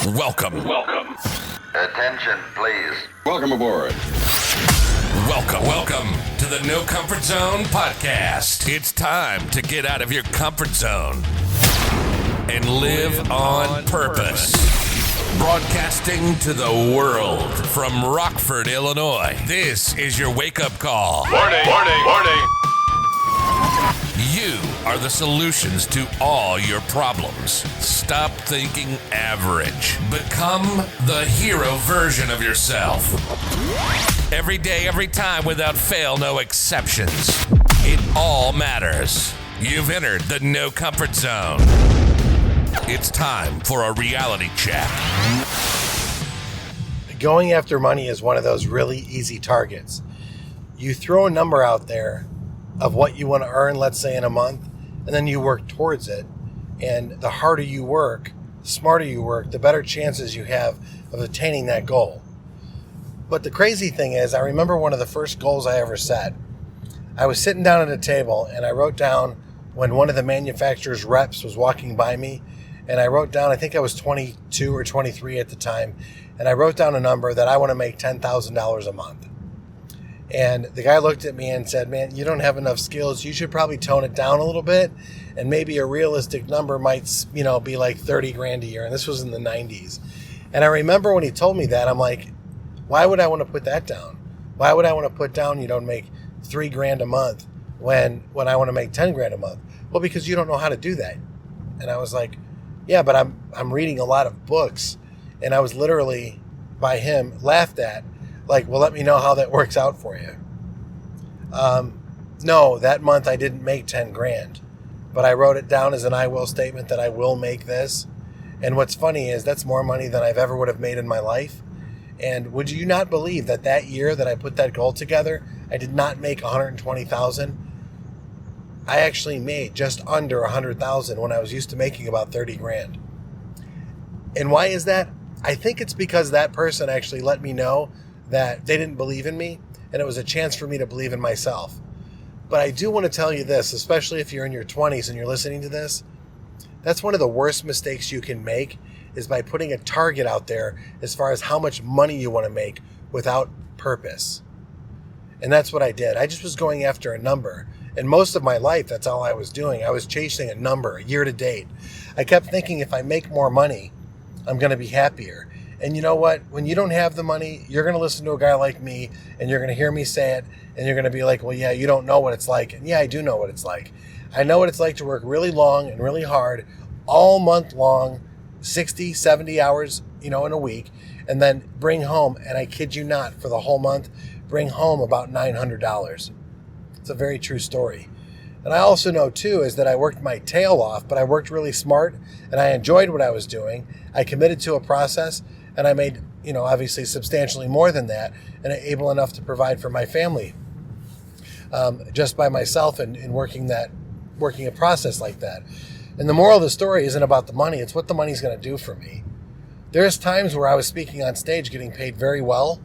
Welcome. Attention, please. Welcome aboard. Welcome to the No Comfort Zone podcast. It's time to get out of your comfort zone and live on purpose. Broadcasting to the world from Rockford, Illinois. This is your wake-up call. Warning. You are the solutions to all your problems. Stop thinking average. Become the hero version of yourself. Every day, every time, without fail, no exceptions. It all matters. You've entered the No Comfort Zone. It's time for a reality check. Going after money is one of those really easy targets. You throw a number out there of what you want to earn, let's say in a month, and then you work towards it. And the harder you work, the smarter you work, the better chances you have of attaining that goal. But the crazy thing is, I remember one of the first goals I ever set. I was sitting down at a table and I wrote down when one of the manufacturer's reps was walking by me, and I wrote down, I think I was 22 or 23 at the time, and I wrote down a number that I want to make $10,000 a month. And the guy looked at me and said, man, you don't have enough skills. You should probably tone it down a little bit. And maybe a realistic number might, be like 30 grand a year. And this was in the 90s. And I remember when he told me that, I'm like, why would I want to put that down? Why would I want to put down, make 3 grand a month when I want to make 10 grand a month? Well, because you don't know how to do that. And I was like, yeah, but I'm reading a lot of books. And I was literally, by him, laughed at. Like, well, let me know how that works out for you. No, that month I didn't make 10 grand, but I wrote it down as an I will statement that I will make this. And what's funny is that's more money than I've ever would have made in my life. And would you not believe that year that I put that goal together, I did not make 120,000. I actually made just under 100,000 when I was used to making about 30 grand. And why is that? I think it's because that person actually let me know that they didn't believe in me, and it was a chance for me to believe in myself. But I do want to tell you this, especially if you're in your 20s and you're listening to this, that's one of the worst mistakes you can make, is by putting a target out there as far as how much money you want to make without purpose. And that's what I did. I just was going after a number. And most of my life, that's all I was doing. I was chasing a number, year to date. I kept thinking if I make more money, I'm going to be happier. And you know what? When you don't have the money, you're going to listen to a guy like me and you're going to hear me say it and you're going to be like, well, yeah, you don't know what it's like. And yeah, I do know what it's like. I know what it's like to work really long and really hard all month long, 60, 70 hours, in a week, and then bring home, and I kid you not, for the whole month, bring home about $900. It's a very true story. And I also know, too, is that I worked my tail off, but I worked really smart and I enjoyed what I was doing. I committed to a process. And I made, obviously substantially more than that, and able enough to provide for my family just by myself and working a process like that. And the moral of the story isn't about the money. It's what the money's going to do for me. There's times where I was speaking on stage getting paid very well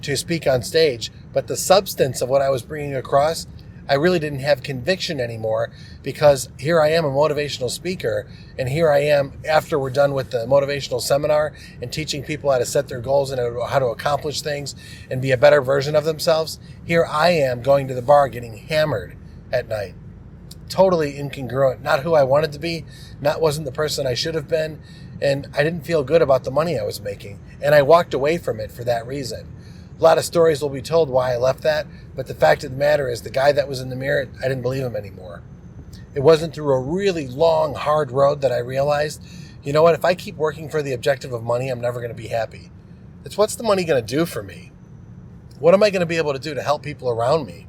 to speak on stage, but the substance of what I was bringing across, I really didn't have conviction anymore, because here I am, a motivational speaker, and here I am after we're done with the motivational seminar and teaching people how to set their goals and how to accomplish things and be a better version of themselves. Here I am going to the bar getting hammered at night. Totally incongruent. Not who I wanted to be, wasn't the person I should have been, and I didn't feel good about the money I was making, and I walked away from it for that reason. A lot of stories will be told why I left that, but the fact of the matter is the guy that was in the mirror, I didn't believe him anymore. It wasn't through a really long, hard road that I realized, you know what, if I keep working for the objective of money, I'm never going to be happy. It's what's the money going to do for me? What am I going to be able to do to help people around me?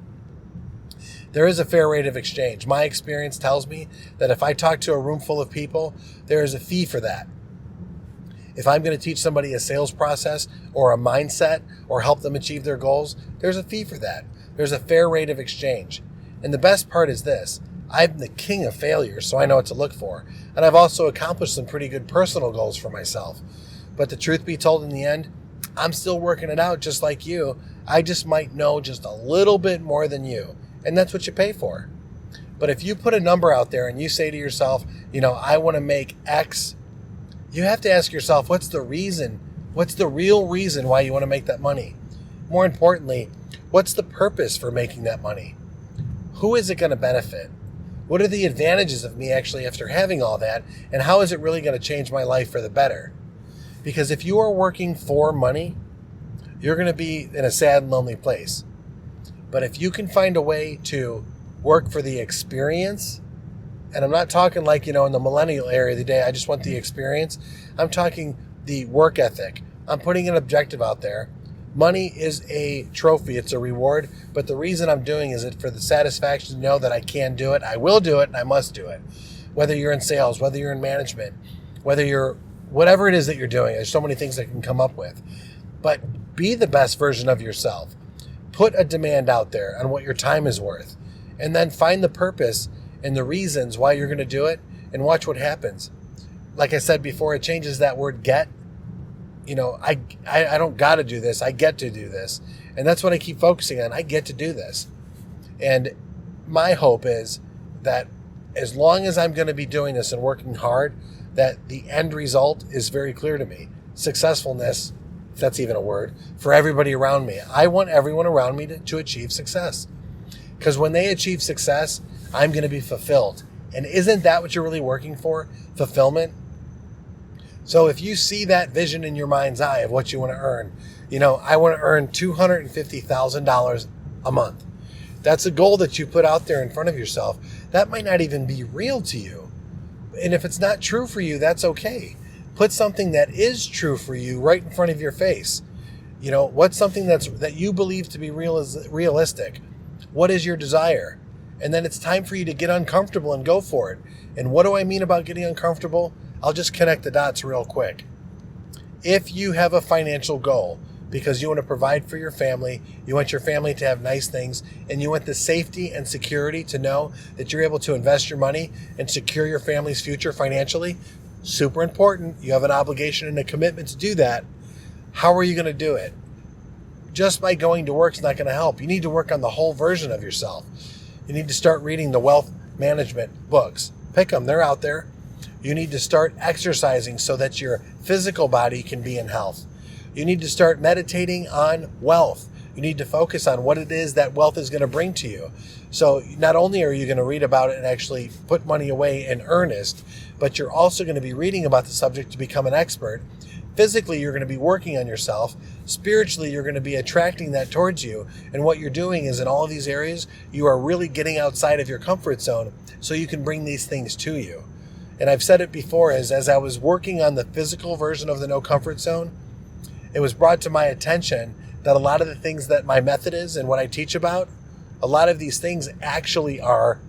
There is a fair rate of exchange. My experience tells me that if I talk to a room full of people, there is a fee for that. If I'm going to teach somebody a sales process or a mindset or help them achieve their goals, there's a fee for that. There's a fair rate of exchange. And the best part is this. I'm the king of failures, so I know what to look for. And I've also accomplished some pretty good personal goals for myself. But the truth be told, in the end, I'm still working it out just like you. I just might know just a little bit more than you. And that's what you pay for. But if you put a number out there and you say to yourself, I want to make X You have to ask yourself, what's the reason? What's the real reason why you want to make that money? More importantly, what's the purpose for making that money? Who is it going to benefit? What are the advantages of me actually after having all that? And how is it really going to change my life for the better? Because if you are working for money, you're going to be in a sad and lonely place. But if you can find a way to work for the experience, and I'm not talking like, in the millennial area of the day, I just want the experience. I'm talking the work ethic. I'm putting an objective out there. Money is a trophy. It's a reward. But the reason I'm doing is it for the satisfaction to know that I can do it, I will do it, and I must do it. Whether you're in sales, whether you're in management, whatever it is that you're doing, there's so many things that can come up with. But be the best version of yourself. Put a demand out there on what your time is worth. And then find the purpose and the reasons why you're going to do it, and watch what happens. Like I said before, it changes that word get. I don't got to do this. I get to do this. And that's what I keep focusing on. I get to do this. And my hope is that as long as I'm going to be doing this and working hard, that the end result is very clear to me. Successfulness, if that's even a word, for everybody around me. I want everyone around me to achieve success. Because when they achieve success, I'm going to be fulfilled. And isn't that what you're really working for? Fulfillment? So if you see that vision in your mind's eye of what you want to earn, I want to earn $250,000 a month. That's a goal that you put out there in front of yourself. That might not even be real to you. And if it's not true for you, that's okay. Put something that is true for you right in front of your face. What's something that you believe to be realistic? What is your desire? And then it's time for you to get uncomfortable and go for it. And what do I mean about getting uncomfortable? I'll just connect the dots real quick. If you have a financial goal because you want to provide for your family, you want your family to have nice things, and you want the safety and security to know that you're able to invest your money and secure your family's future financially, super important. You have an obligation and a commitment to do that. How are you going to do it? Just by going to work is not going to help. You need to work on the whole version of yourself. You need to start reading the wealth management books. Pick them. They're out there. You need to start exercising so that your physical body can be in health. You need to start meditating on wealth. You need to focus on what it is that wealth is going to bring to you. So not only are you going to read about it and actually put money away in earnest, but you're also going to be reading about the subject to become an expert. Physically, you're going to be working on yourself. Spiritually, you're going to be attracting that towards you. And what you're doing is in all of these areas, you are really getting outside of your comfort zone so you can bring these things to you. And I've said it before, as I was working on the physical version of the no comfort zone, it was brought to my attention that a lot of the things that my method is and what I teach about, a lot of these things actually are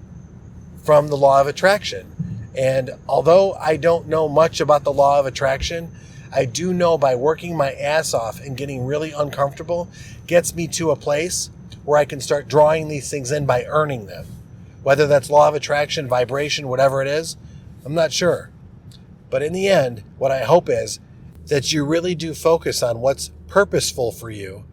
from the law of attraction. And although I don't know much about the law of attraction, I do know by working my ass off and getting really uncomfortable gets me to a place where I can start drawing these things in by earning them. Whether that's law of attraction, vibration, whatever it is, I'm not sure. But in the end, what I hope is that you really do focus on what's purposeful for you,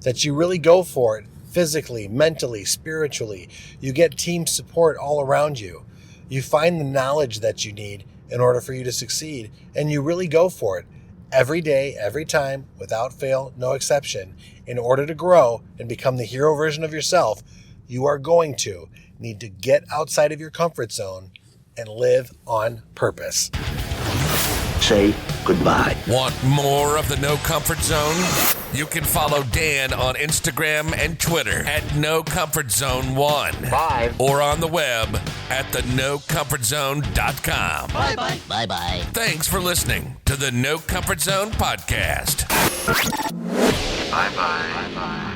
that you really go for it physically, mentally, spiritually. You get team support all around you. You find the knowledge that you need in order for you to succeed, and you really go for it. Every day, every time, without fail, no exception. In order to grow and become the hero version of yourself, you are going to need to get outside of your comfort zone and live on purpose. Say goodbye. Want more of the No Comfort Zone? You can follow Dan on Instagram and Twitter at NoComfortZone1. Bye. Or on the web at thenocomfortzone.com. Bye-bye. Bye-bye. Thanks for listening to the No Comfort Zone podcast. Bye-bye. Bye-bye.